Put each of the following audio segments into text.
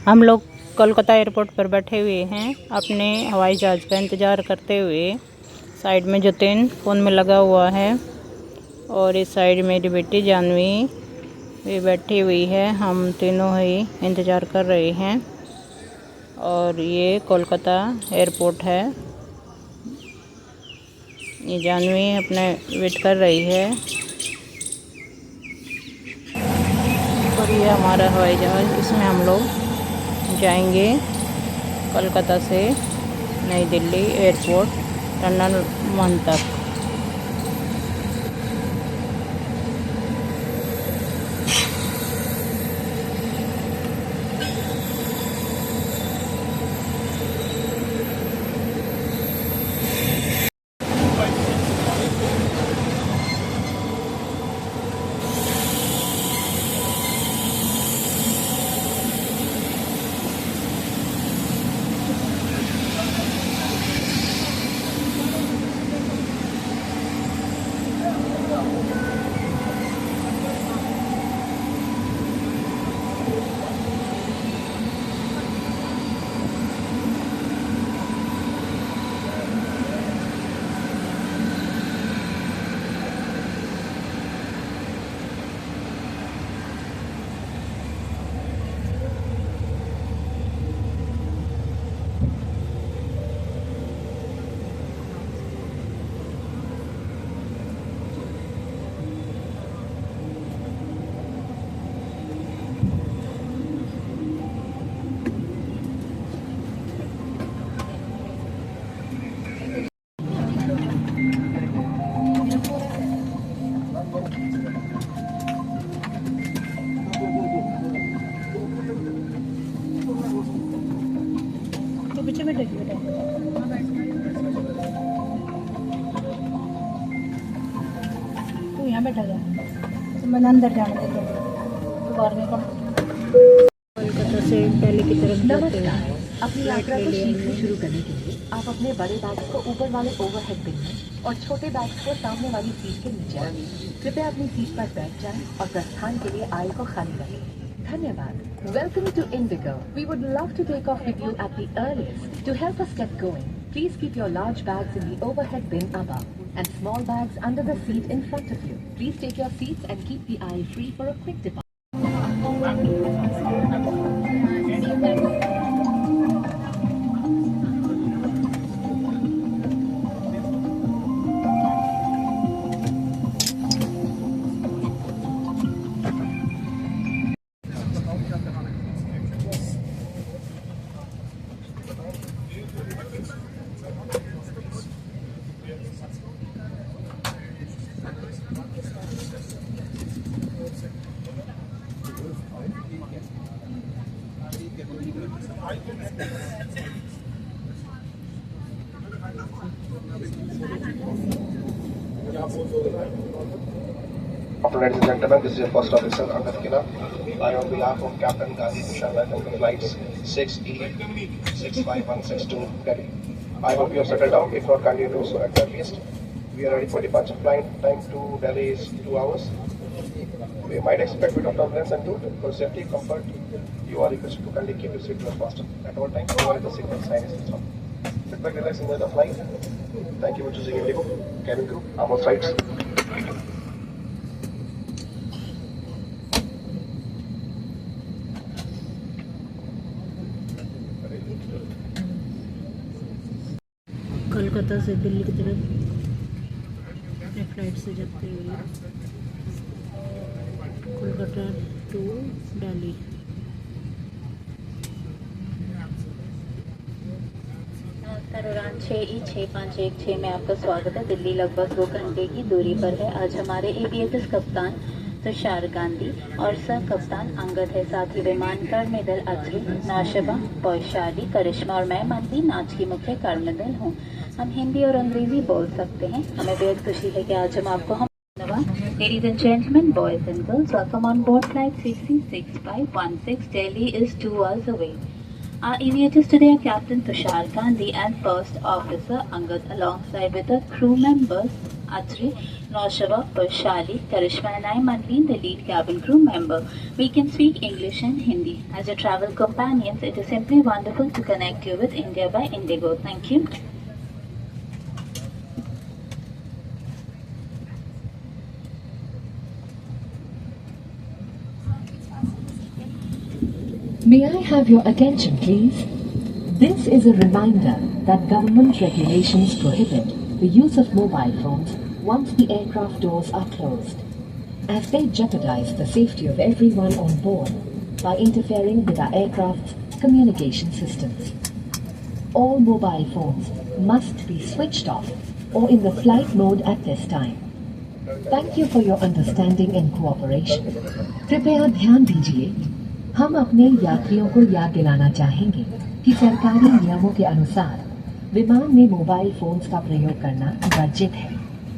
हम लोग कोलकाता एयरपोर्ट पर बैठे हुए हैं अपने हवाई जहाज़ का इंतज़ार करते हुए। साइड में जतिन फ़ोन में लगा हुआ है और इस साइड मेरी बेटी जानवी भी बैठी हुई है। हम तीनों ही इंतज़ार कर रहे हैं और ये कोलकाता एयरपोर्ट है। ये जानवी अपने वेट कर रही है और ये हमारा हवाई जहाज़, इसमें हम लोग जाएंगे कोलकाता से नई दिल्ली एयरपोर्ट टर्मिनल 1 तक। तो पीछे बैठेगी बेटा, तू यहाँ बैठा जा, तो मैंने अंदर जाने देता तो बाहर निकल। कोलकाता से दिल्ली की तरफ जाते हैं। अपनी यात्रा को शीघ्र शुरू करने के लिए आप अपने बड़े बैग्स को ऊपर वाले ओवरहेड बिन में और छोटे बैग्स को सामने वाली सीट के नीचे रखें। कृपया अपनी सीट पर बैठ जाएं और प्रस्थान के लिए आयल को खाली रखें। धन्यवाद। Welcome to Indigo. We would love to take off with you at the earliest. To help us get going, please keep your large bags in the overhead bin above and small bags under the seat in front of you. Please take your seats and keep the aisle free for a quick departure. Ladies and gentlemen, this is your first officer Angad Kila. I, on behalf of Captain Gandhi Tushar, welcome to flights 6E65162 Delhi. I hope you have settled down. If not, kindly do so at the earliest. We are ready for departure. Flight time to Delhi is 2 hours. We might expect a bit of turbulence and due for safety comfort, you are requested to kindly keep your seat closed faster at all times. Over the signal sign is switched off. Sit back, relax, enjoy the flight. Thank you for choosing Indigo. Cabin crew, I'm on sides. Kolkata से दिल्ली की तरफ flight से जाते हुए Kolkata to Delhi. उड़ान 6E6516 में आपका स्वागत है। दिल्ली लगभग 2 घंटे की दूरी पर है। आज हमारे एविएटर्स कप्तान तुषार गांधी और सह कप्तान अंगद है। साथ ही विमान कर्णदल अत्री, नौशबा, वैशाली, करिश्मा और मैं मनदीन आज की मुख्य कर्णदल हूँ। हम हिंदी और अंग्रेजी बोल सकते हैं। हमें बेहद खुशी है कि आज हम आपको Ladies and gentlemen, boys and girls, welcome on board flight 6E6516. Delhi is 2 hours away. Our aviators today are Captain Tushar Gandhi and First Officer Angad alongside with the crew members Atri, Noshaba, Shali, Karishma and I, Manveen, the lead cabin crew member. We can speak English and Hindi. As your travel companions, it is simply wonderful to connect you with India by Indigo. Thank you. May I have your attention, please? This is a reminder that government regulations prohibit the use of mobile phones once the aircraft doors are closed, as they jeopardize the safety of everyone on board by interfering with our aircraft's communication systems. All mobile phones must be switched off or in the flight mode at this time. Thank you for your understanding and cooperation. कृपया ध्यान दीजिए, हम अपने यात्रियों को याद दिलाना चाहेंगे कि सरकारी नियमों के अनुसार विमान में मोबाइल फोन्स का प्रयोग करना वर्जित है,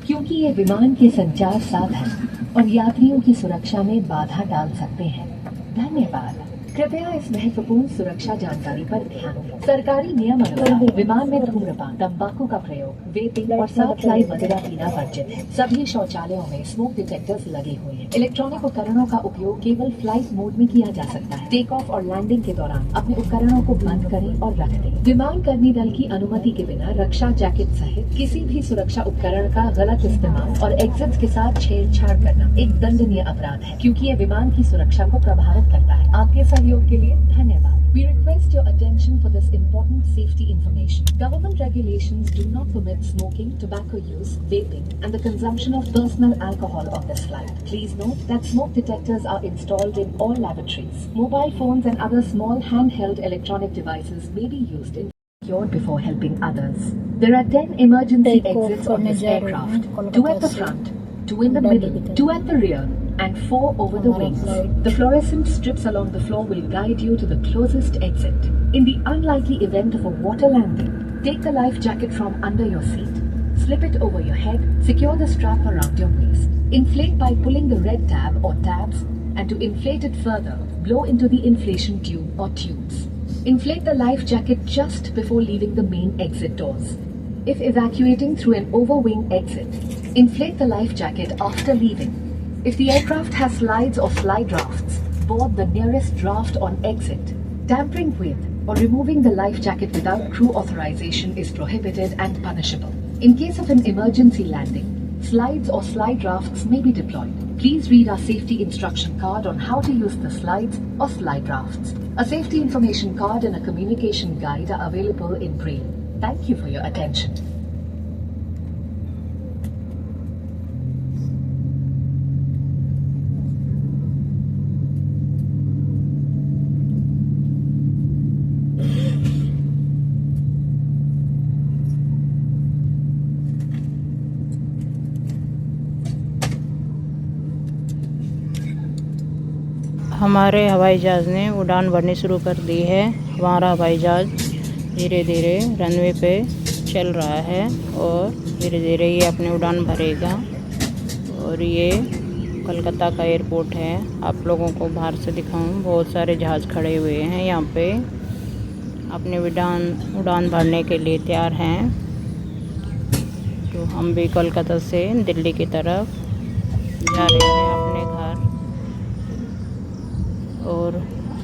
क्योंकि ये विमान के संचार साधन और यात्रियों की सुरक्षा में बाधा डाल सकते हैं। धन्यवाद। कृपया इस महत्वपूर्ण सुरक्षा जानकारी पर ध्यान दें। सरकारी नियम अनुसार विमान में धूम्रपान, तंबाकू का प्रयोग, वेपिंग और साथ लाई मदिरा पीना वर्जित है। सभी शौचालयों में स्मोक डिटेक्टर्स लगे हुए हैं। इलेक्ट्रॉनिक उपकरणों का उपयोग केवल फ्लाइट मोड में किया जा सकता है। टेक ऑफ और लैंडिंग के दौरान अपने उपकरणों को बंद करें और रख दें। विमान कर्मी दल की अनुमति के बिना रक्षा जैकेट सहित किसी भी सुरक्षा उपकरण का गलत इस्तेमाल और एग्जिट्स के साथ छेड़छाड़ करना एक दंडनीय अपराध है, क्योंकि यह विमान की सुरक्षा को प्रभावित करता है। आपके सहयोग के लिए धन्यवाद। We request your attention for this important safety information. Government regulations do not permit smoking, tobacco use, vaping, and the consumption of personal alcohol on this flight. Please note that smoke detectors are installed in all lavatories. Mobile phones and other small handheld electronic devices may be used in secured before helping others. There are 10 emergency exits on this aircraft. 2 at the front, 2 in the middle, 2 at the rear, and 4 over the wings. The fluorescent strips along the floor will guide you to the closest exit. In the unlikely event of a water landing, take the life jacket from under your seat, slip it over your head, secure the strap around your waist. Inflate by pulling the red tab or tabs, and to inflate it further, blow into the inflation tube or tubes. Inflate the life jacket just before leaving the main exit doors. If evacuating through an overwing exit, inflate the life jacket after leaving. If the aircraft has slides or slide rafts, board the nearest raft on exit. Tampering with or removing the life jacket without crew authorization is prohibited and punishable. In case of an emergency landing, slides or slide rafts may be deployed. Please read our safety instruction card on how to use the slides or slide rafts. A safety information card and a communication guide are available in Braille. Thank you for your attention. हमारे हवाई जहाज़ ने उड़ान भरनी शुरू कर दी है। हमारा हवाई जहाज़ धीरे धीरे रनवे पे चल रहा है और धीरे धीरे ये अपनी उड़ान भरेगा। और ये कलकत्ता का एयरपोर्ट है। आप लोगों को बाहर से दिखाऊं, बहुत सारे जहाज़ खड़े हुए हैं यहाँ पे, अपनी उड़ान भरने के लिए तैयार हैं। तो हम भी कोलकाता से दिल्ली की तरफ जा रहे हैं अपने घर। और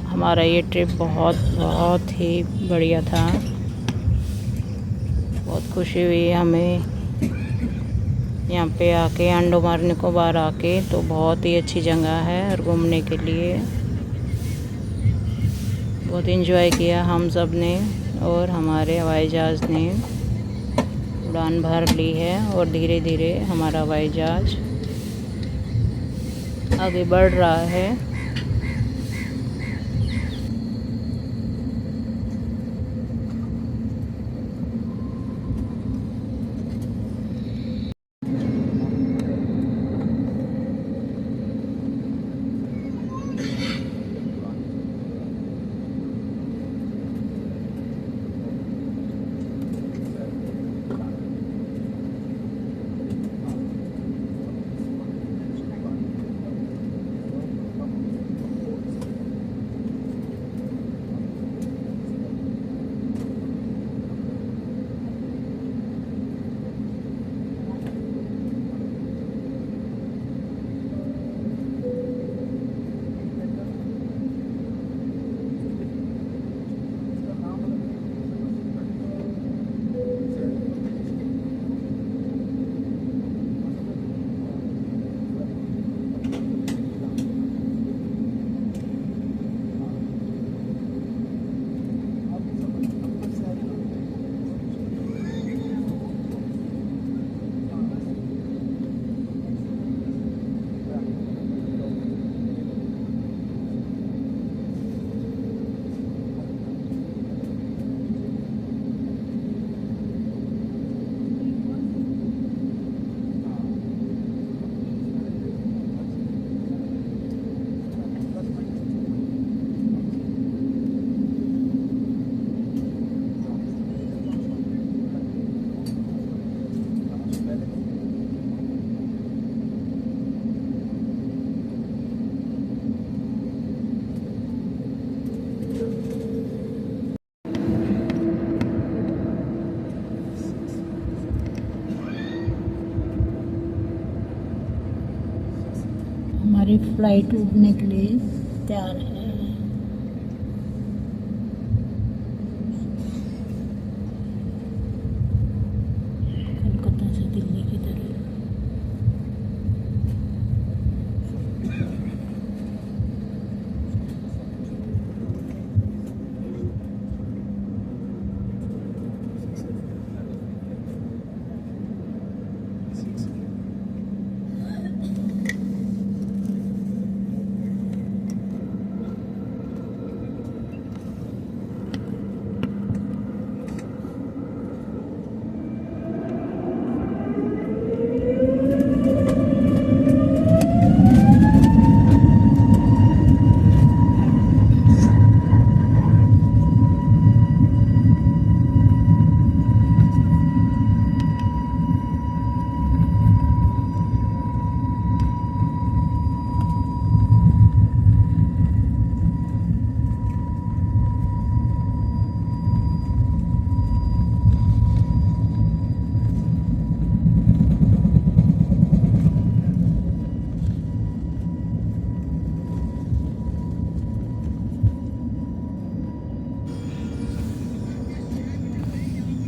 हमारा ये ट्रिप बहुत ही बढ़िया था। बहुत खुशी हुई हमें यहाँ पे आके, अंडमान निकोबार आके। तो बहुत ही अच्छी जगह है और घूमने के लिए। बहुत एंजॉय किया हम सब ने और हमारे हवाई जहाज़ ने उड़ान भर ली है। और धीरे धीरे हमारा हवाई जहाज़ आगे बढ़ रहा है। हमारी फ्लाइट उड़ने के लिए तैयार है। कोलकाता से दिल्ली की तरफ।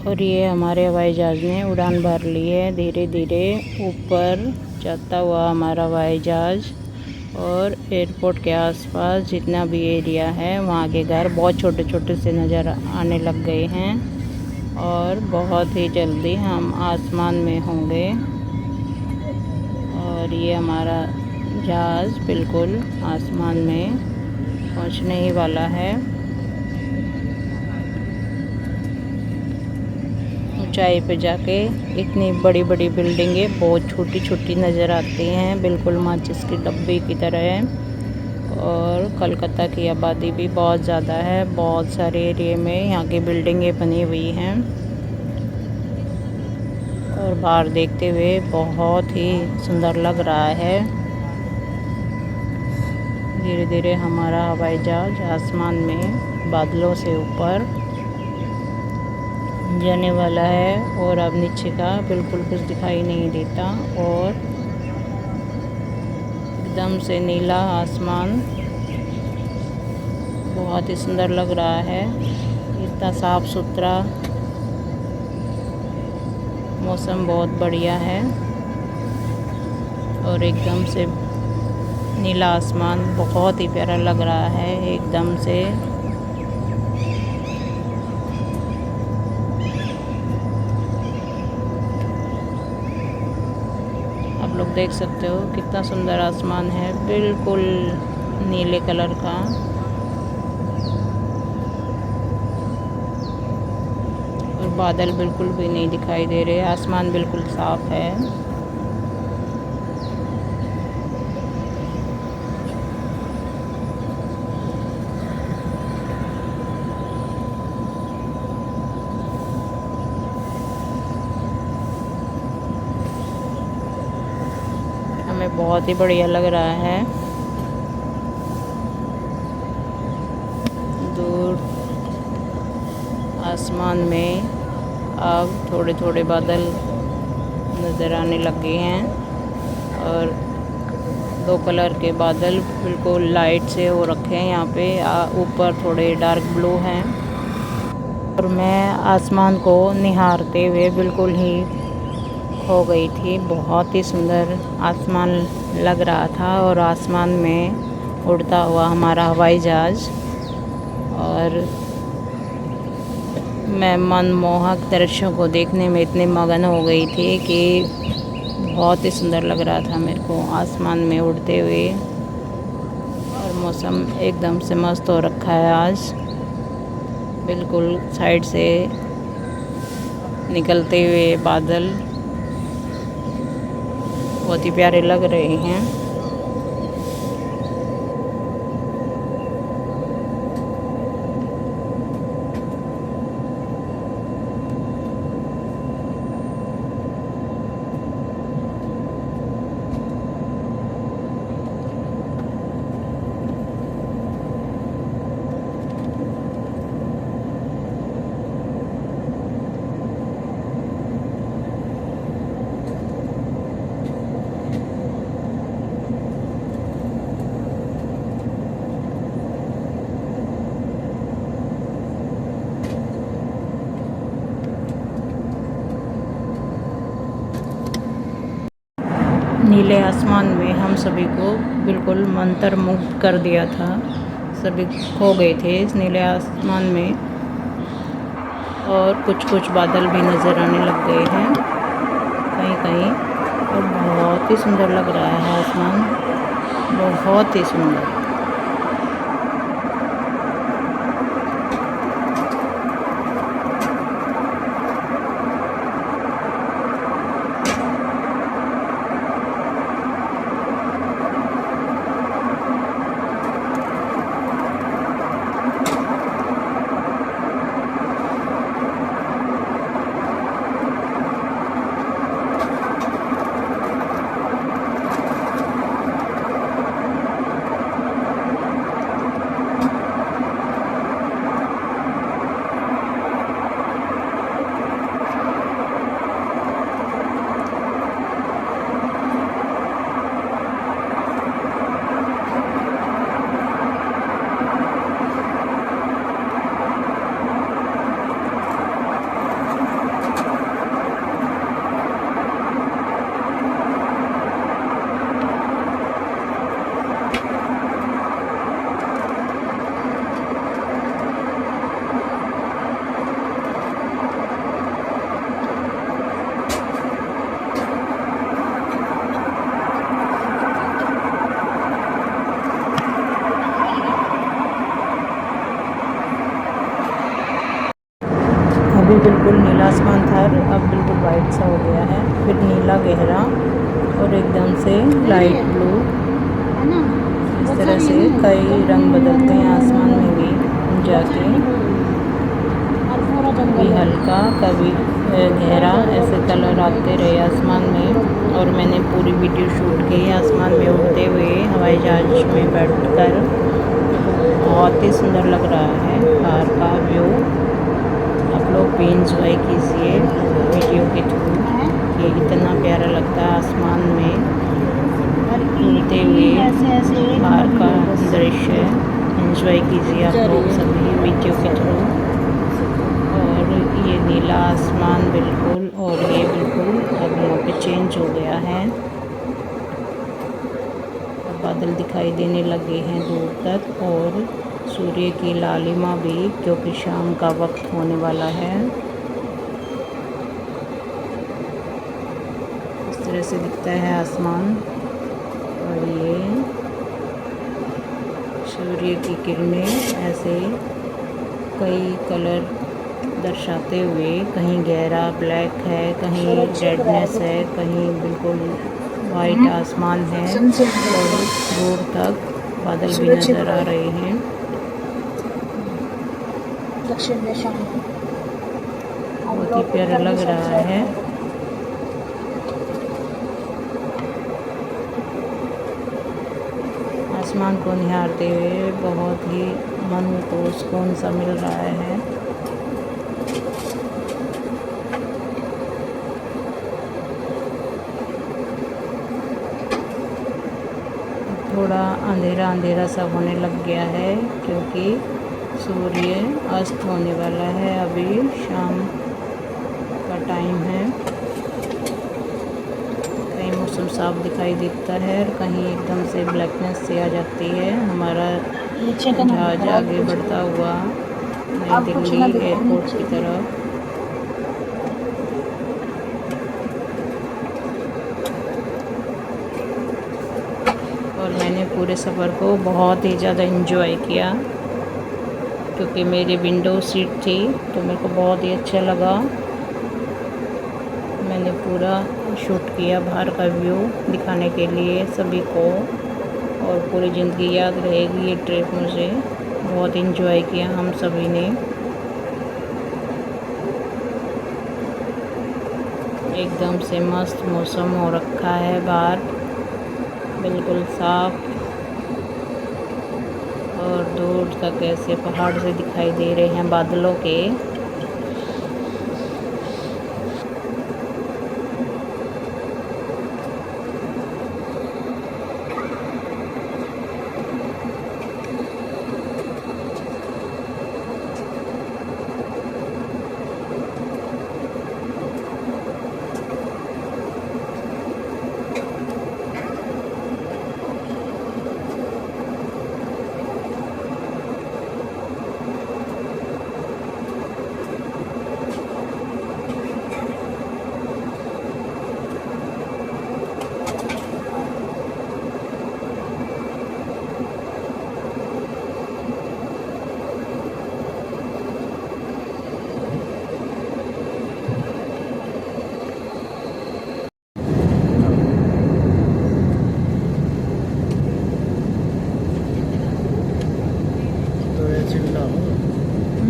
और ये हमारे हवाई जहाज़ ने उड़ान भर ली है। धीरे धीरे ऊपर जाता हुआ हमारा हवाई जहाज़, और एयरपोर्ट के आसपास जितना भी एरिया है वहाँ के घर बहुत छोटे छोटे से नज़र आने लग गए हैं, और बहुत ही जल्दी हम आसमान में होंगे। और ये हमारा जहाज़ बिल्कुल आसमान में पहुँचने ही वाला है। ऊंचाई पे जाके इतनी बड़ी बड़ी बिल्डिंगें बहुत छोटी छोटी नज़र आती हैं, बिल्कुल माचिस की डब्बी की तरह है। और कलकत्ता की आबादी भी बहुत ज़्यादा है, बहुत सारे एरिए में यहाँ की बिल्डिंगें बनी हुई हैं। और बाहर देखते हुए बहुत ही सुंदर लग रहा है। धीरे धीरे हमारा हवाई जहाज़ आसमान में बादलों से ऊपर जाने वाला है, और अब नीचे का बिल्कुल कुछ दिखाई नहीं देता, और एकदम से नीला आसमान बहुत ही सुंदर लग रहा है। इतना साफ सुथरा मौसम बहुत बढ़िया है, और एकदम से नीला आसमान बहुत ही प्यारा लग रहा है एकदम से। आप लोग देख सकते हो कितना सुंदर आसमान है, बिल्कुल नीले कलर का। और बादल बिल्कुल भी नहीं दिखाई दे रहे, आसमान बिल्कुल साफ है। हमें बहुत ही बढ़िया लग रहा है। दूर आसमान में अब थोड़े थोड़े बादल नज़र आने लगे हैं, और दो कलर के बादल बिल्कुल लाइट से हो रखे हैं यहाँ पे। ऊपर थोड़े डार्क ब्लू हैं, और मैं आसमान को निहारते हुए बिल्कुल ही खो गई थी। बहुत ही सुंदर आसमान लग रहा था, और आसमान में उड़ता हुआ हमारा हवाई जहाज़, और मैं मनमोहक दृश्यों को देखने में इतनी मगन हो गई थी कि बहुत ही सुंदर लग रहा था मेरे को आसमान में उड़ते हुए। और मौसम एकदम से मस्त हो रखा है आज, बिल्कुल साइड से निकलते हुए बादल बहुत ही प्यारे लग रहे हैं। नीले आसमान में हम सभी को बिल्कुल मंत्रमुग्ध कर दिया था। सभी खो गए थे इस नीले आसमान में, और कुछ कुछ बादल भी नज़र आने लग गए हैं कहीं कहीं, और बहुत ही सुंदर लग रहा है आसमान, बहुत ही सुंदर। अभी बिल्कुल नीला आसमान था, अब बिल्कुल वाइट सा हो गया है, फिर नीला गहरा और एकदम से लाइट ब्लू। इस तरह से कई रंग बदलते हैं आसमान में भी जाके, कभी हल्का कभी गहरा, ऐसे कलर आते रहे आसमान में। और मैंने पूरी वीडियो शूट की आसमान में उड़ते हुए हवाई जहाज में बैठकर। बहुत ही सुंदर लग रहा है बाहर का व्यू। आप लोग भी इंजॉय कीजिए वीडियो के थ्रू, ये इतना प्यारा लगता है आसमान में उड़ते हुए बाहर का दृश्य। इंजॉय कीजिए आप लोग सभी वीडियो के थ्रू। और ये नीला आसमान बिल्कुल, और ये बिल्कुल अब यहाँ पे चेंज हो गया है, बादल दिखाई देने लगे हैं दूर तक, और सूर्य की लालिमा भी, क्योंकि शाम का वक्त होने वाला है। इस तरह से दिखता है आसमान, और ये सूर्य की किरणें ऐसे कई कलर दर्शाते हुए, कहीं गहरा ब्लैक है, कहीं रेडनेस है, कहीं बिल्कुल वाइट आसमान है, और दूर तक बादल भी नज़र आ रहे हैं। बहुत ही प्यारा लग रहा है। आसमान को निहारते हुए बहुत ही मन को सुकून सा मिल रहा है। थोड़ा अंधेरा अंधेरा सा होने लग गया है, क्योंकि सूर्य अस्त होने वाला है, अभी शाम का टाइम है। कहीं मौसम साफ दिखाई देता है, और कहीं एकदम से ब्लैकनेस से आ जाती है। हमारा जहाज आगे बढ़ता हुआ नई दिल्ली एयरपोर्ट की तरफ। और मैंने पूरे सफ़र को बहुत ही ज़्यादा एंजॉय किया, क्योंकि मेरी विंडो सीट थी, तो मेरे को बहुत ही अच्छा लगा। मैंने पूरा शूट किया बाहर का व्यू दिखाने के लिए सभी को, और पूरी ज़िंदगी याद रहेगी ये ट्रिप। मुझे बहुत एंजॉय किया हम सभी ने। एकदम से मस्त मौसम हो रखा है बाहर, बिल्कुल साफ, और दूर तक ऐसे पहाड़ से दिखाई दे रहे हैं बादलों के।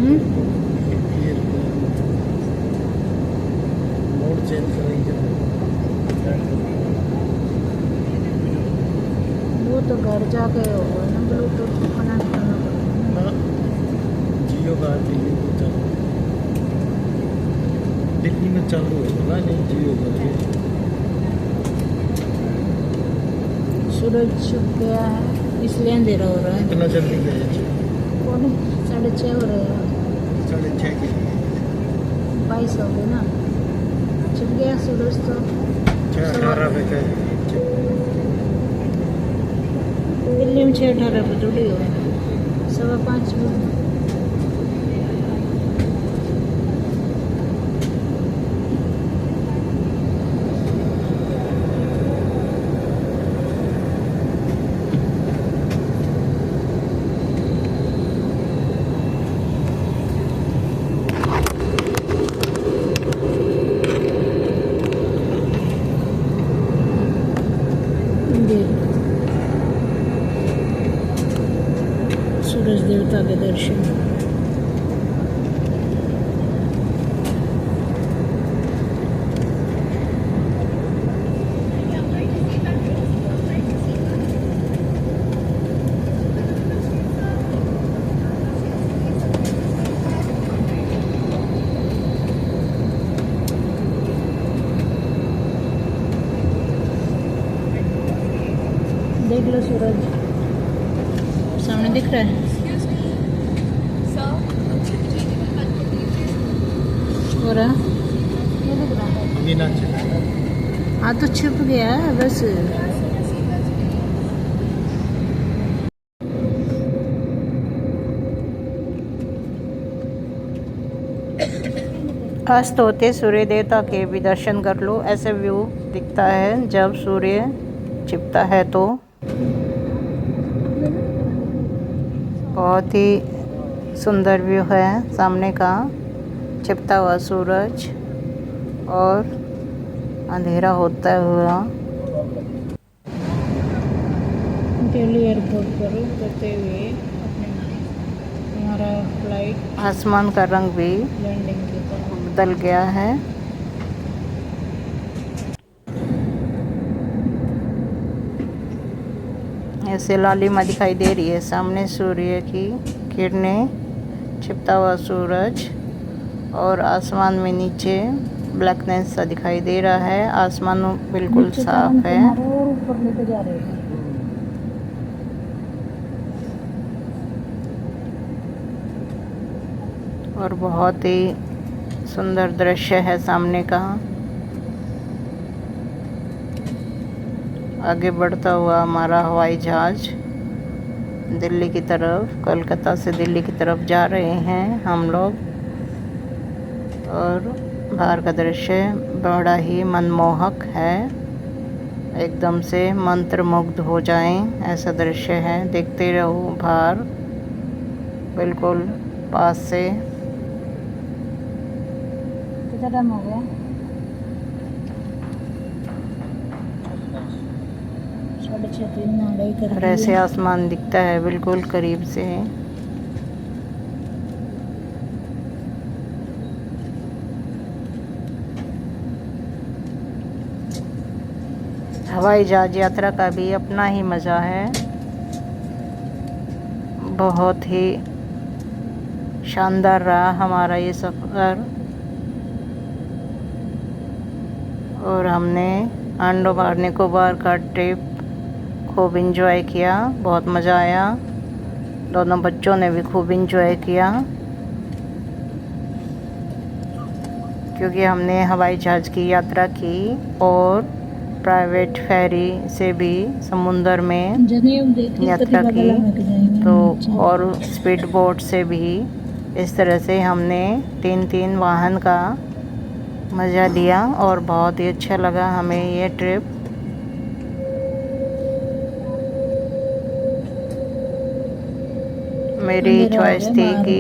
ये मोड चेंज करेंगे। वो तो घर जाके होगा ना, ब्लूटूथ कनेक्ट करना पड़ेगा। हाँ, जियो का दिल्ली में चालू, दिल्ली में चालू होगा ना, नहीं जियो का। सूरज छुप गया है इसलिए अंधेरा हो रहा है। इतना जल्दी गया जी? कौन 6:30 हो रहे हैं, 6:30 के 22 हो गए ना। छुप गया सूरज तो 6:18 पे गए। दिल्ली में 6:18 पे थोड़ी हो, 5:15 बजे। सूरज देवता के दर्शन। देख लो सूरज सामने दिख रहा है। हो रहा नहीं दिख रहा है। बिना चले हाँ तो छुप गया बस। अस्त होते सूर्य देवता के भी दर्शन कर लो। ऐसे व्यू दिखता है जब सूर्य छिपता है तो बहुत ही सुंदर व्यू है सामने का, छिपता हुआ सूरज और अंधेरा होता हुआ। दिल्ली एयरपोर्ट पर उतरते हुए हमारा फ्लाइट, आसमान का रंग भी लैंडिंग के तरफ बदल गया है। ऐसे लालिमा दिखाई दे रही है सामने सूर्य की किरणें, छिपता हुआ सूरज और आसमान में नीचे ब्लैकनेस सा दिखाई दे रहा है। आसमान बिल्कुल साफ है। और बहुत ही सुंदर दृश्य है सामने का। आगे बढ़ता हुआ हमारा हवाई जहाज दिल्ली की तरफ, कोलकाता से दिल्ली की तरफ जा रहे हैं हम लोग। और बाहर का दृश्य बड़ा ही मनमोहक है, एकदम से मंत्रमुग्ध हो जाएं ऐसा दृश्य है। देखते रहो बाहर बिल्कुल पास से। कितना टाइम हो गया? 6:30 और ऐसे आसमान दिखता है बिल्कुल करीब से। हवाई जहाज यात्रा का भी अपना ही मज़ा है। बहुत ही शानदार रहा हमारा ये सफ़र। और हमने अंडमान निकोबार का ट्रिप खूब इंजॉय किया, बहुत मज़ा आया। दोनों बच्चों ने भी खूब इंजॉय किया, क्योंकि हमने हवाई जहाज़ की यात्रा की और प्राइवेट फेरी से भी समुंदर में यात्रा की, तो और स्पीड बोट से भी। इस तरह से हमने 3 वाहन का मज़ा लिया और बहुत ही अच्छा लगा हमें ये ट्रिप। मेरी चॉइस थी कि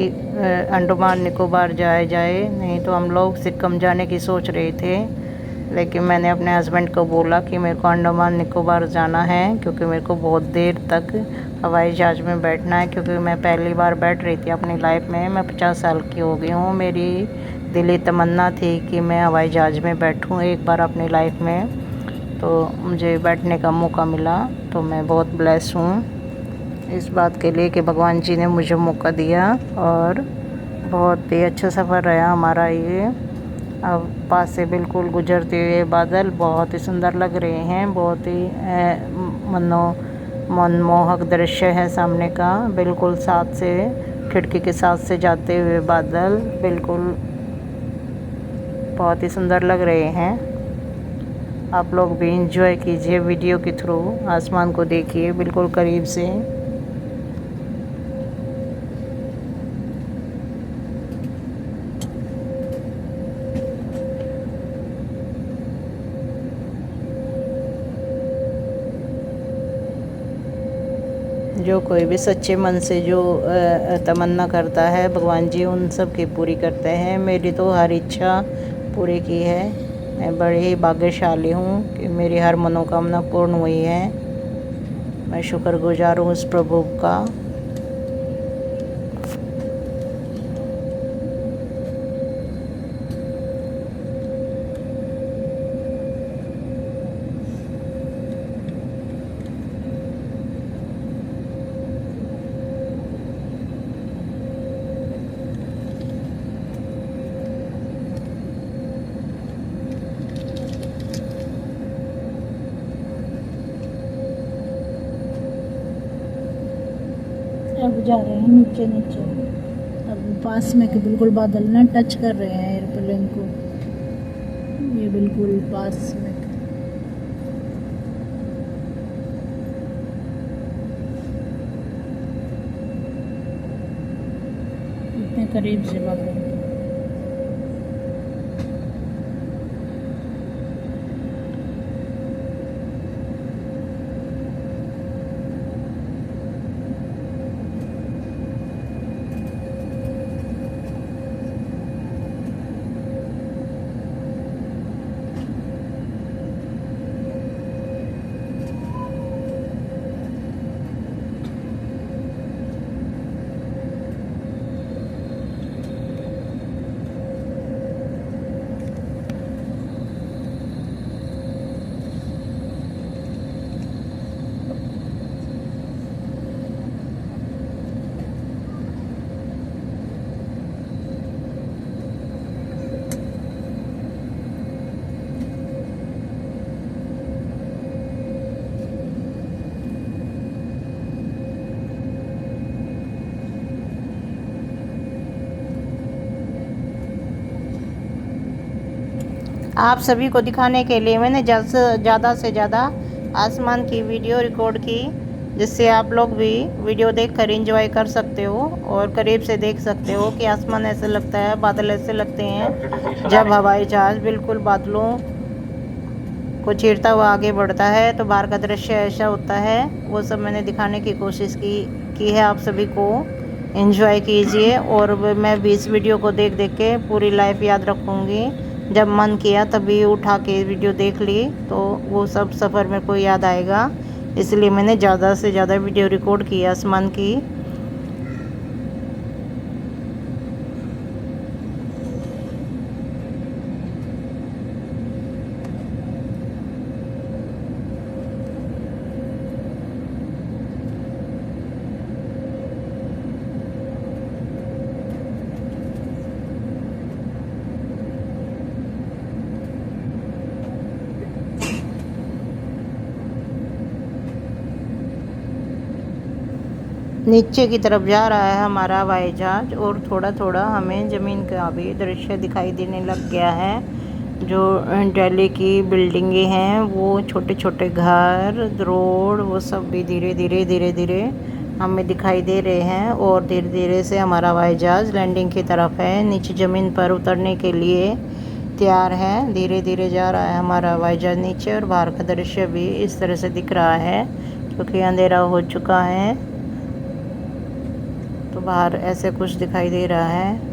अंडमान निकोबार जाए, नहीं तो हम लोग सिक्किम जाने की सोच रहे थे, लेकिन मैंने अपने हस्बैंड को बोला कि मेरे को अंडमान निकोबार जाना है, क्योंकि मेरे को बहुत देर तक हवाई जहाज़ में बैठना है, क्योंकि मैं पहली बार बैठ रही थी अपनी लाइफ में। मैं 50 साल की हो गई हूँ। मेरी दिली तमन्ना थी कि मैं हवाई जहाज़ में बैठूँ एक बार अपनी लाइफ में, तो मुझे बैठने का मौका मिला, तो मैं बहुत ब्लेस हूँ इस बात के लिए कि भगवान जी ने मुझे मौका दिया। और बहुत ही अच्छा सफ़र रहा हमारा ये। अब पास से बिल्कुल गुजरते हुए बादल बहुत ही सुंदर लग रहे हैं, बहुत ही मनमोहक दृश्य है सामने का। बिल्कुल साथ से खिड़की के साथ से जाते हुए बादल बिल्कुल बहुत ही सुंदर लग रहे हैं। आप लोग भी इंजॉय कीजिए वीडियो के थ्रू, आसमान को देखिए बिल्कुल करीब से। जो कोई भी सच्चे मन से जो तमन्ना करता है, भगवान जी उन सब की पूरी करते हैं। मेरी तो हर इच्छा पूरी की है। मैं बड़ी ही भाग्यशाली हूँ कि मेरी हर मनोकामना पूर्ण हुई है। मैं शुक्रगुजार हूँ उस प्रभु का। अब जा रहे हैं नीचे नीचे। अब पास में के बिल्कुल बादल ना टच कर रहे हैं एयरप्लेन को, ये बिल्कुल पास में। इतने करीब से बादल। आप सभी को दिखाने के लिए मैंने ज़्यादा से ज़्यादा आसमान की वीडियो रिकॉर्ड की, जिससे आप लोग भी वीडियो देखकर एंजॉय कर सकते हो और करीब से देख सकते हो कि आसमान ऐसे लगता है, बादल ऐसे लगते हैं जब हवाई जहाज़ बिल्कुल बादलों को चीरता हुआ आगे बढ़ता है, तो बाहर का दृश्य ऐसा होता है। वो सब मैंने दिखाने की कोशिश की है। आप सभी को एंजॉय कीजिए, और मैं भी इस वीडियो को देख देख के पूरी लाइफ याद रखूँगी। जब मन किया तभी उठा के वीडियो देख ली, तो वो सब सफ़र मेरे को याद आएगा। इसलिए मैंने ज़्यादा से ज़्यादा वीडियो रिकॉर्ड की आसमान की। नीचे की तरफ जा रहा है हमारा हवाई जहाज, और थोड़ा थोड़ा हमें ज़मीन का भी दृश्य दिखाई देने लग गया है। जो दिल्ली की बिल्डिंगें हैं, वो छोटे छोटे घर, रोड, वो सब भी धीरे धीरे हमें दिखाई दे रहे हैं। और धीरे धीरे से हमारा हवाई जहाज लैंडिंग की तरफ है, नीचे ज़मीन पर उतरने के लिए तैयार है। धीरे धीरे जा रहा है हमारा हवाई जहाज नीचे, और बाहर का दृश्य भी इस तरह से दिख रहा है, क्योंकि अंधेरा हो चुका है। तो बाहर ऐसे कुछ दिखाई दे रहा है।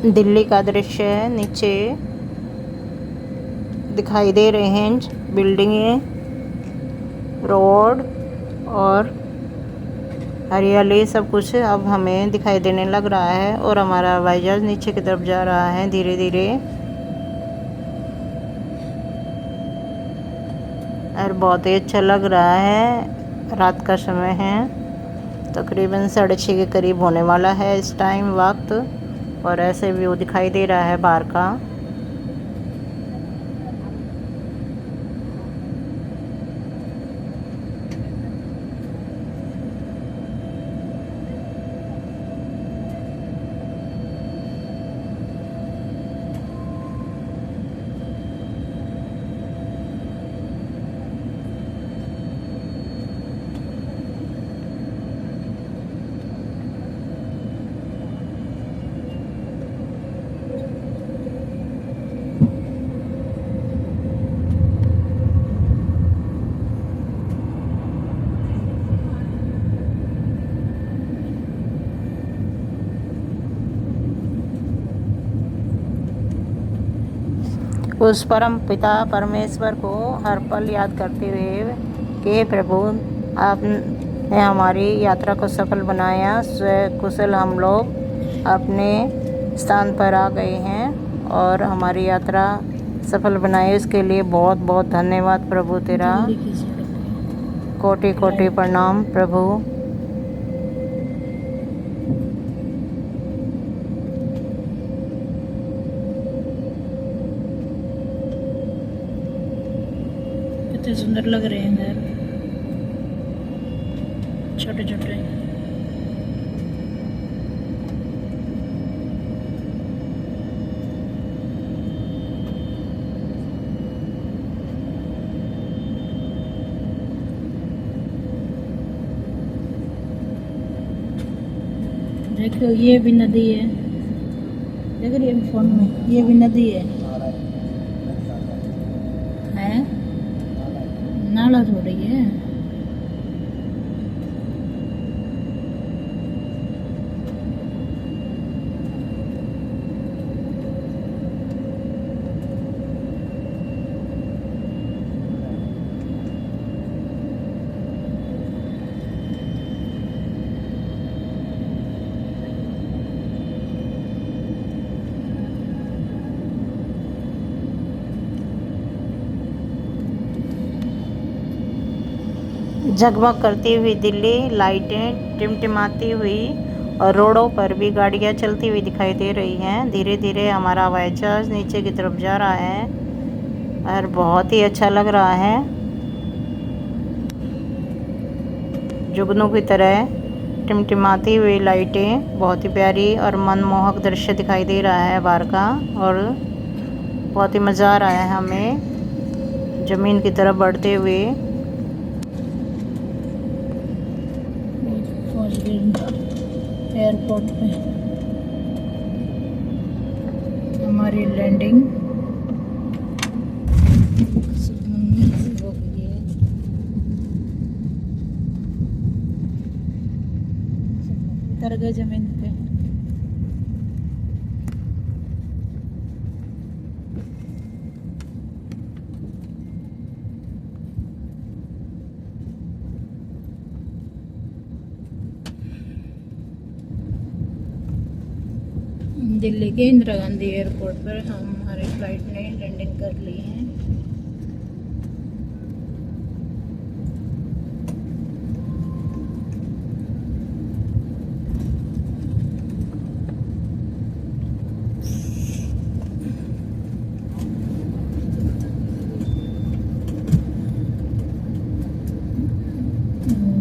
दिल्ली का दृश्य है। नीचे दिखाई दे रहे हैं बिल्डिंगें, रोड और हरियाली सब कुछ अब हमें दिखाई देने लग रहा है। और हमारा हवाई जहाज नीचे की तरफ जा रहा है धीरे धीरे, और बहुत ही अच्छा लग रहा है। रात का समय है, तकरीबन 6:30 के करीब होने वाला है इस टाइम वक्त, और ऐसे व्यू दिखाई दे रहा है बाहर का। उस परम पिता परमेश्वर को हर पल याद करते हुए कि प्रभु आपने हमारी यात्रा को सफल बनाया, कुशल हम लोग अपने स्थान पर आ गए हैं और हमारी यात्रा सफल बनाई। इसके लिए बहुत बहुत धन्यवाद प्रभु तेरा, कोटि कोटि प्रणाम प्रभु। कितने सुंदर लग रहे हैं घर, छोटे छोटे। देखो ये भी नदी है, देख रही है फोन में, ये भी नदी है नाला थोड़ी है। जगमग करती हुई दिल्ली, लाइटें टिमटिमाती हुई और रोडों पर भी गाड़ियां चलती हुई दिखाई दे रही हैं। धीरे धीरे हमारा हवाई जहाज नीचे की तरफ जा रहा है और बहुत ही अच्छा लग रहा है। जुगनू की तरह टिमटिमाती हुई लाइटें, बहुत ही प्यारी और मनमोहक दृश्य दिखाई दे रहा है बाहर का, और बहुत ही मज़ा आ रहा है हमें ज़मीन की तरफ बढ़ते हुए। एयरपोर्ट पे हमारी लैंडिंग हो गई है। उतर गए जमीन पे। दिल्ली के इंदिरा गांधी एयरपोर्ट पर हमारी फ्लाइट ने लैंडिंग कर ली है।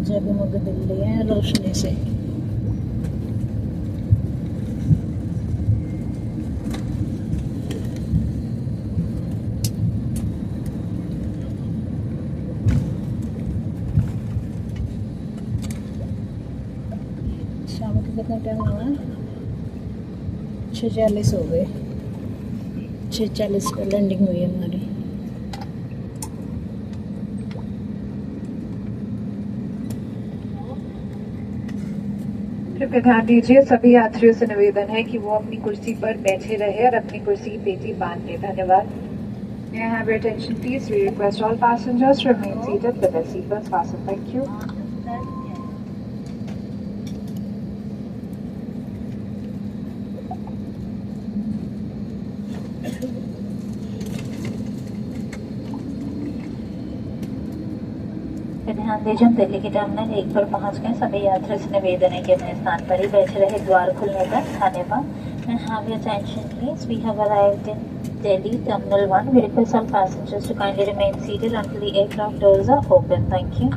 जगमग दिल्ली है रोशनी से। शाम को कितना टाइम हुआ? 6:40 हो गए। 6:40 पर लैंडिंग हुई हमारी। कृपया ध्यान दीजिए, सभी यात्रियों से निवेदन है कि वो अपनी कुर्सी पर बैठे रहे और अपनी कुर्सी पेटी बांध ले। धन्यवाद। May I have your attention please? We request all passengers to remain seated with their seatbelts fastened. Thank you. ध्यान दीजिए, हम दिल्ली की टर्मिनल 1 पर पहुंच गए। सभी यात्रियों से निवेदन है कि अपने स्थान पर ही बैठे रहे द्वार खुलने तक। धन्यवाद। And have your attention please. We have arrived in Delhi Terminal 1. We request all passengers to kindly remain seated until the aircraft doors are open. Thank you.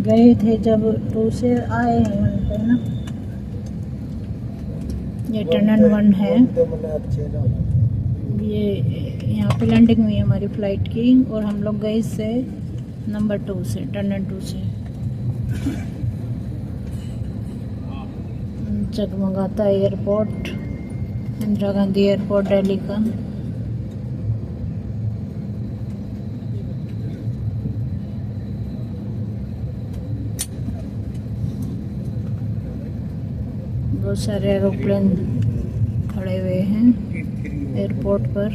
गए थे जब टू से आए हैं वहाँ पे ना, ये टर्नल 1 है। ये यहाँ पे लैंडिंग हुई है हमारी फ़्लाइट की और हम लोग गए इससे नंबर 2 से, टर्नल 2 से। जगमगाता एयरपोर्ट, इंदिरा गांधी एयरपोर्ट दिल्ली का। बहुत सारे एरोप्लेन खड़े हुए हैं एयरपोर्ट पर।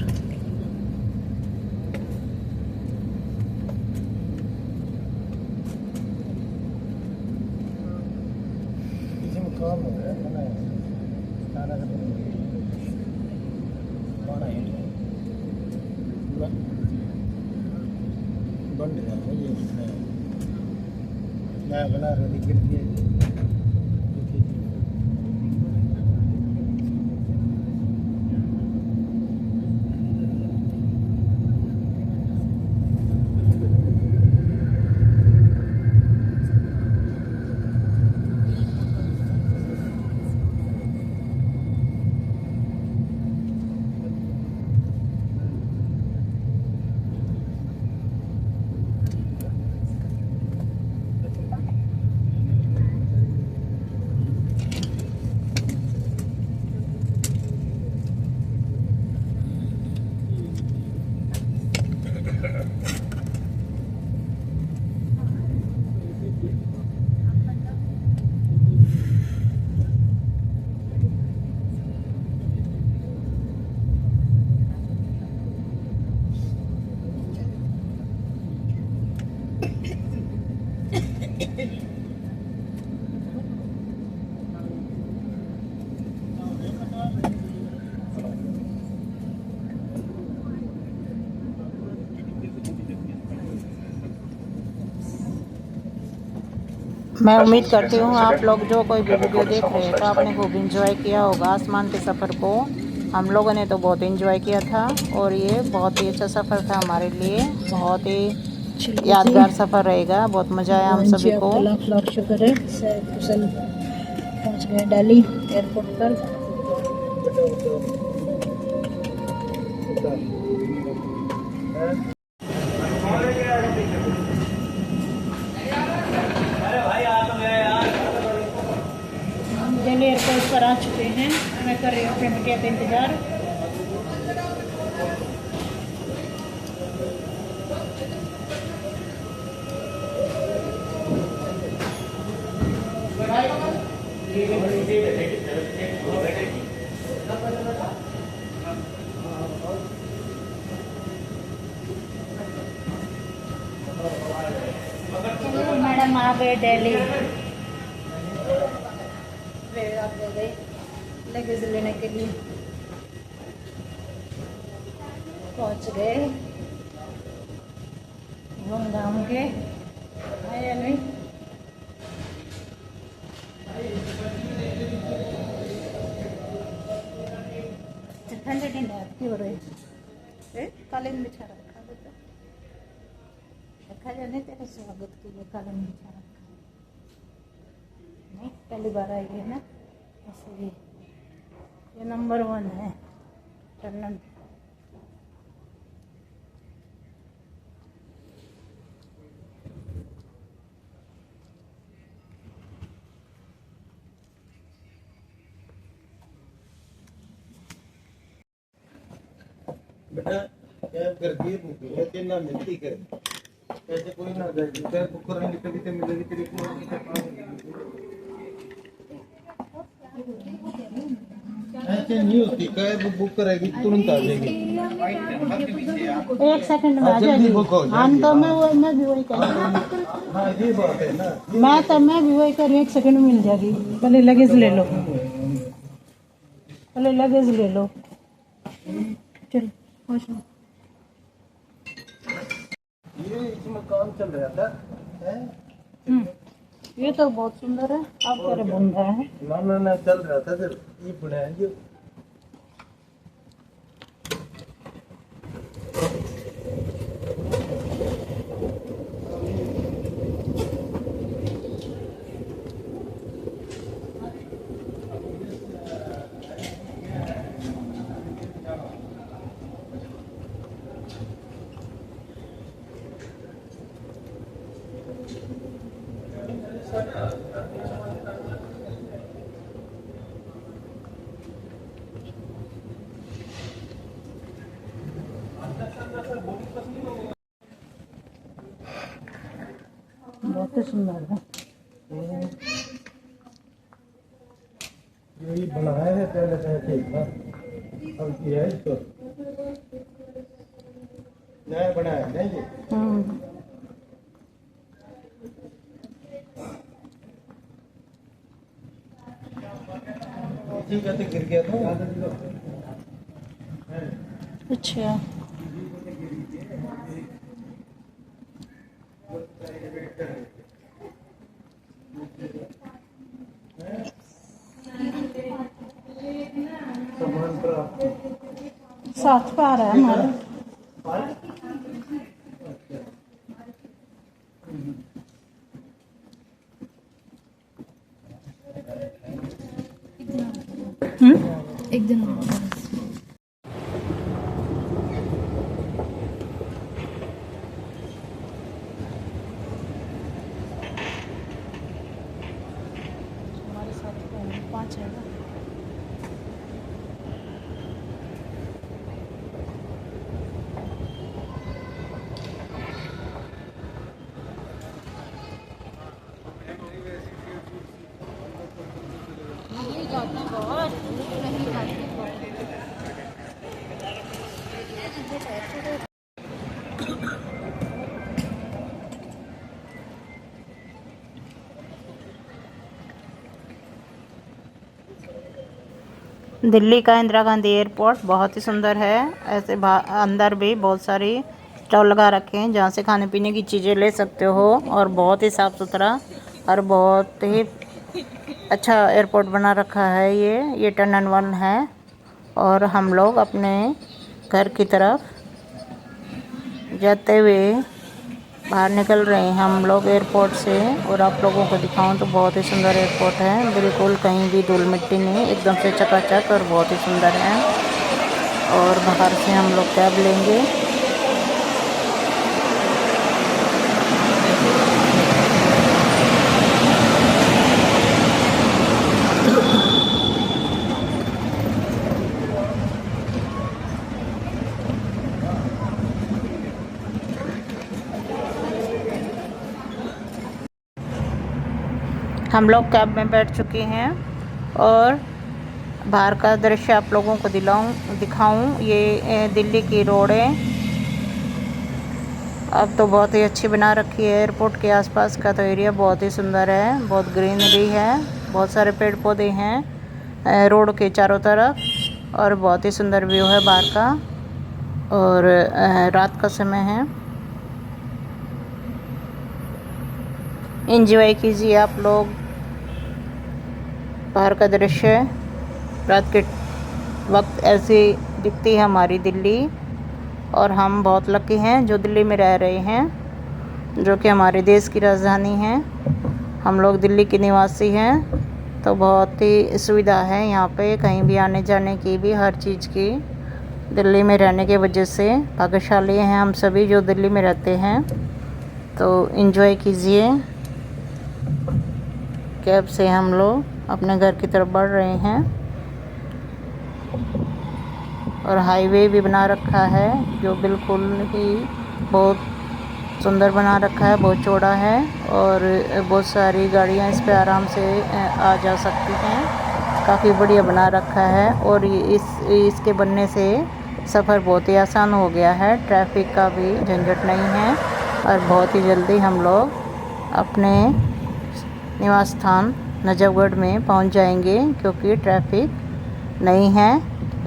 बना रहे गिर गया। मैं उम्मीद करती हूँ आप लोग जो कोई भी वीडियो देख रहे हैं तो आपने खूब इंजॉय किया होगा आसमान के सफ़र को। हम लोगों ने तो बहुत इंजॉय किया था और ये बहुत ही अच्छा सफ़र था हमारे लिए, बहुत ही यादगार सफ़र रहेगा। बहुत मज़ा आया हम सभी को। लाख लाख शुक्र है, कुशल पहुँच गए दिल्ली एयरपोर्ट पर। दिल्ली एयरपोर्ट पर आ चुके हैं। मैं कर रही हूँ अपने बिटिया का इंतज़ार। मैडम आ गए दिल्ली, आप ले गए लगेज लेने के लिए, पहुंच गए घूम घाम के। आया नहीं ठंडे ठंडे आपकी हो रही कालीन बिछा रखा रखा जाने तेरे स्वागत के लिए कालीन बिछा रखा नहीं, पहली बार आई है ना इसलिए। ये नंबर 1 है टर्नल। ना कैब कर दिए बुक है कि ना मिलती कर ऐसे कोई ना जाएगी कैब बुक करने कभी तो मिलेगी तेरी को ऐसे नहीं होती कैब बुक करेगी तुरंत आ जाएगी 1 सेकंड में आ जल्दी बुक हो जाएगी। हाँ तो मैं भी वही कर रही हाँ ये बात है ना हूँ। मैं भी वही कर रही हूँ, 1 सेकंड में मिल जाएगी। पहले लगेज ले लो, पहले लगेज ले लो। चलो खुश हो। ये इसमें काम चल रहा था हैं ये तो बहुत सुंदर है। आप कह रहे बंदा है। ना चल रहा था फिर ये बनाया जो बहुत ही सुंदर है। यही बनाया है पहले से ठीक था अब किया है इसको नया बनाया नहीं ये इसी का तो गिर गया था अच्छा सामान प्राप्त साथ पा रहा है हमारा। एक दिन हमारे साथ 5 है ना। दिल्ली का इंदिरा गांधी एयरपोर्ट बहुत ही सुंदर है। ऐसे अंदर भी बहुत सारी स्टॉल लगा रखे हैं जहाँ से खाने पीने की चीज़ें ले सकते हो और बहुत ही साफ़ सुथरा और बहुत ही अच्छा एयरपोर्ट बना रखा है। ये टर्मिनल 1 है और हम लोग अपने घर की तरफ जाते हुए बाहर निकल रहे हैं हम लोग एयरपोर्ट से। और आप लोगों को दिखाऊं तो बहुत ही सुंदर एयरपोर्ट है, बिल्कुल कहीं भी धूल मिट्टी नहीं, एकदम से चकाचक और बहुत ही सुंदर है। और बाहर से हम लोग कैब लेंगे। हम लोग कैब में बैठ चुके हैं और बाहर का दृश्य आप लोगों को दिखाऊं। ये दिल्ली की रोड है, अब तो बहुत ही अच्छी बना रखी है। एयरपोर्ट के आसपास का तो एरिया बहुत ही सुंदर है, बहुत ग्रीनरी है, बहुत सारे पेड़ पौधे हैं रोड के चारों तरफ और बहुत ही सुंदर व्यू है बाहर का। और रात का समय है, एंजॉय कीजिए आप लोग बाहर का दृश्य। रात के वक्त ऐसी दिखती है हमारी दिल्ली और हम बहुत लकी हैं जो दिल्ली में रह रहे हैं, जो कि हमारे देश की राजधानी है। हम लोग दिल्ली के निवासी हैं तो बहुत ही सुविधा है यहाँ पे कहीं भी आने जाने की भी, हर चीज़ की। दिल्ली में रहने की वजह से भाग्यशाली हैं हम सभी जो दिल्ली में रहते हैं। तो एंजॉय कीजिए। कैब से हम लोग अपने घर की तरफ बढ़ रहे हैं। और हाईवे भी बना रखा है जो बिल्कुल ही बहुत सुंदर बना रखा है, बहुत चौड़ा है और बहुत सारी गाड़ियां इस पे आराम से आ जा सकती हैं। काफ़ी बढ़िया बना रखा है और इसके बनने से सफ़र बहुत ही आसान हो गया है, ट्रैफिक का भी झंझट नहीं है और बहुत ही जल्दी हम लोग अपने निवास स्थान नजफगढ़ में पहुंच जाएंगे क्योंकि ट्रैफिक नहीं है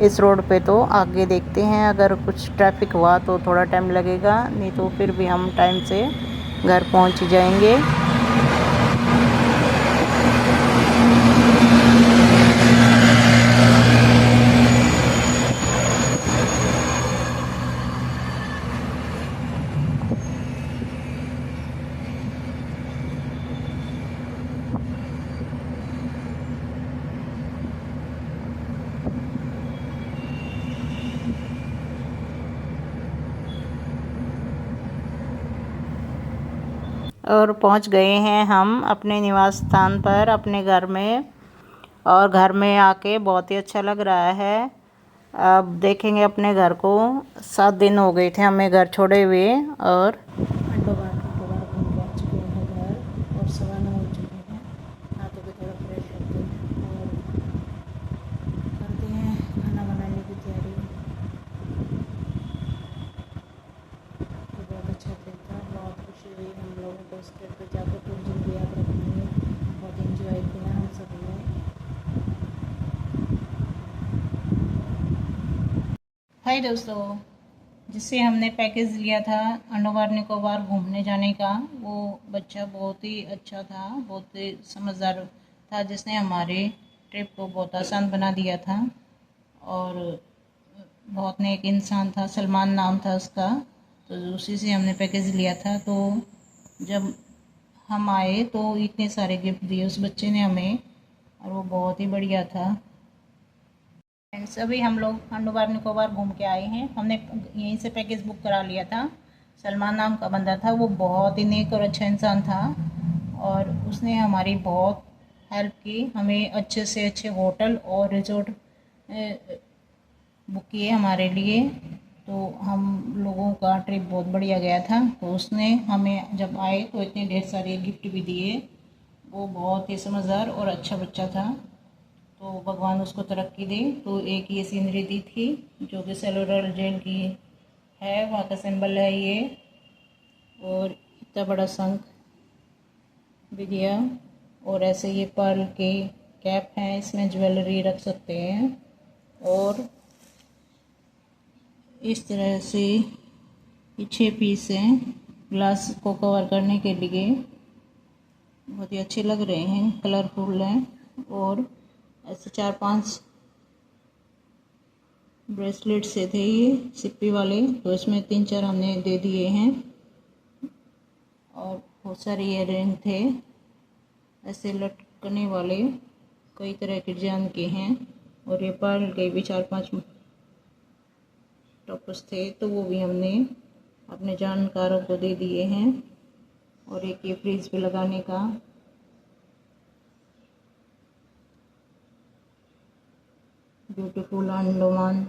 इस रोड पे। तो आगे देखते हैं, अगर कुछ ट्रैफिक हुआ तो थोड़ा टाइम लगेगा, नहीं तो फिर भी हम टाइम से घर पहुंच जाएंगे। और पहुंच गए हैं हम अपने निवास स्थान पर, अपने घर में। और घर में आके बहुत ही अच्छा लग रहा है। अब देखेंगे अपने घर को। 7 दिन हो गए थे हमें घर छोड़े हुए और और 9:15 हो चुके हैं। हाथों पे थोड़ा फ्रेश होते हैं और करते हैं खाना बनाने की तैयारी। तो बहुत अच्छा था, बहुत खुशी हुई हम लोगों को उस ट्रिप पर जाकर, कुछ दिन भी याद रखेंगे। बहुत इंजॉय किया हम सभी ने। हाय दोस्तों, जिससे हमने पैकेज लिया था अंडमान निकोबार घूमने जाने का, वो बच्चा बहुत ही अच्छा था, बहुत ही समझदार था, जिसने हमारे ट्रिप को बहुत आसान बना दिया था। और बहुत नेक इंसान था, सलमान नाम था उसका। तो उसी से हमने पैकेज लिया था। तो जब हम आए तो इतने सारे गिफ्ट दिए उस बच्चे ने हमें और वो बहुत ही बढ़िया था। फ्रेंड्स, अभी हम लोग अंडमान निकोबार घूम के आए हैं। हमने यहीं से पैकेज बुक करा लिया था। सलमान नाम का बंदा था, वो बहुत ही नेक और अच्छा इंसान था और उसने हमारी बहुत हेल्प की। हमें अच्छे से अच्छे होटल और रिजॉर्ट बुक किए हमारे लिए। तो हम लोगों का ट्रिप बहुत बढ़िया गया था। तो उसने हमें जब आए तो इतने ढेर सारे गिफ्ट भी दिए। वो बहुत ही समझदार और अच्छा बच्चा था, तो भगवान उसको तरक्की दे। तो एक ये सीनरी दी थी जो कि सेलुलर जेल की है, वहाँ का सिंबल है ये। और इतना बड़ा शंख भी दिया और ऐसे ये पर्ल के कैप हैं, इसमें ज्वेलरी रख सकते हैं। और इस तरह से ये 6 पीस हैं ग्लास को कवर करने के लिए। बहुत ही अच्छे लग रहे हैं, कलरफुल हैं। और ऐसे 4-5 ब्रेसलेट से थे ये सिप्पी वाले, तो इसमें 3-4 हमने दे दिए हैं। और बहुत सारे ईयररिंग थे ऐसे लटकने वाले, कई तरह के डिजाइन के हैं। और ये पर्ल के भी 4-5 टॉपर्स थे, तो वो भी हमने अपने जानकारों को दे दिए हैं। और एक ये फ्रीज पे लगाने का ब्यूटीफुल अंडमान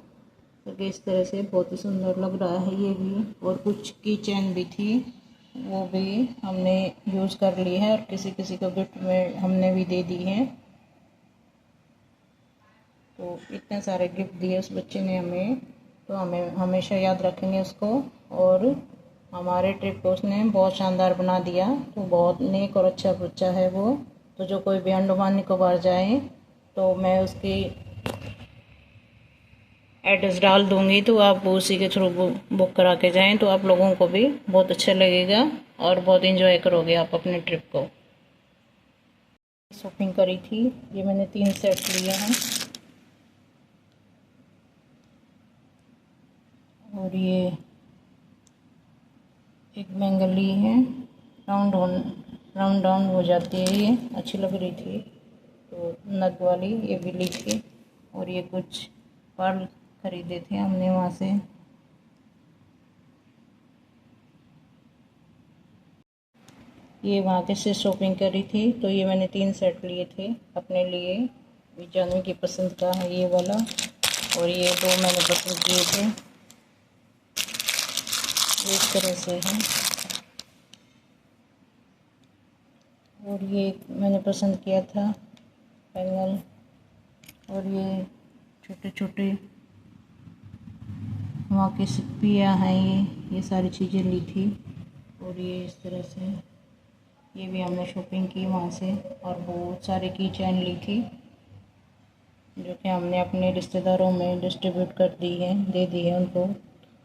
करके, इस तरह से बहुत ही सुंदर लग रहा है ये भी। और कुछ की चैन भी थी, वो भी हमने यूज़ कर ली है और किसी किसी को गिफ्ट में हमने भी दे दी है। तो इतने सारे गिफ्ट दिए उस बच्चे ने हमें, तो हमें हमेशा याद रखेंगे उसको। और हमारे ट्रिप को उसने बहुत शानदार बना दिया। तो बहुत नेक और अच्छा बच्चा है वो। तो जो कोई भी अंडमान निकोबार जाए तो मैं उसकी एड्रेस डाल दूंगी, तो आप उसी के थ्रू बुक करा के जाएं, तो आप लोगों को भी बहुत अच्छा लगेगा और बहुत एंजॉय करोगे आप अपने ट्रिप को। शॉपिंग करी थी, ये मैंने 3 सेट लिए हैं। और ये एक बैंगल ली है, राउंड डाउन हो जाती है, ये अच्छी लग रही थी, तो नग वाली ये भी ली थी। और ये कुछ पर्ल खरीदे थे हमने वहाँ से। ये वहाँ से शॉपिंग करी थी, तो ये मैंने 3 सेट लिए थे अपने लिए। जानवी की पसंद का है ये वाला। और ये 2 मैंने पसंद किए थे, इस तरह से हैं। और ये मैंने पसंद किया था बैंगल, और ये छोटे छोटे वहाँ की सिप्पियाँ हैं, ये सारी चीज़ें ली थी। और ये इस तरह से ये भी हमने शॉपिंग की वहाँ से। और बहुत सारे की चैन ली थी जो कि हमने अपने रिश्तेदारों में डिस्ट्रीब्यूट कर दी है, दे दी है उनको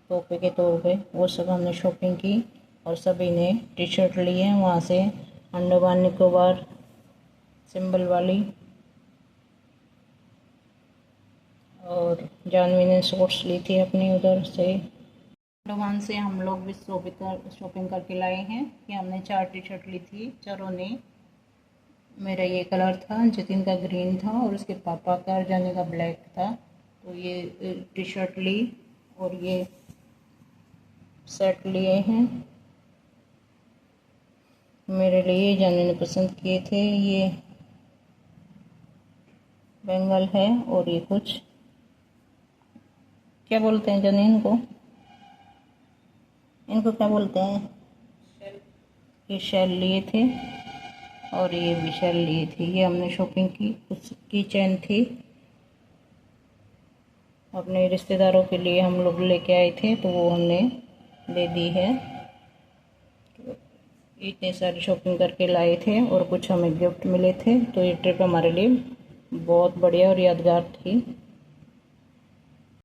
तोहफे के तौर पे। वो सब हमने शॉपिंग की और सभी ने टी शर्ट ली है वहाँ से, अंडमान निकोबार सिंबल वाली। और जानवी ने शॉर्ट्स ली थी अपनी उधर से। अंडमान से हम लोग भी शॉपिंग करके लाए हैं। कि हमने 4 टी शर्ट ली थी चारों ने। मेरा ये कलर था, जतिन का ग्रीन था और उसके पापा का जाने का ब्लैक था। तो ये टी शर्ट ली और ये सेट लिए हैं मेरे लिए, जाने ने पसंद किए थे। ये बैंगल है और ये कुछ क्या बोलते हैं जाने इनको क्या बोलते हैं, ये शेल लिए थे और ये भी शेल लिए थे। ये हमने शॉपिंग की। कुछ की चैन थी अपने रिश्तेदारों के लिए, हम लोग लेके आए थे तो वो हमने दे दी है। तो इतने सारी शॉपिंग करके लाए थे और कुछ हमें गिफ्ट मिले थे। तो ये ट्रिप हमारे लिए बहुत बढ़िया और यादगार थी।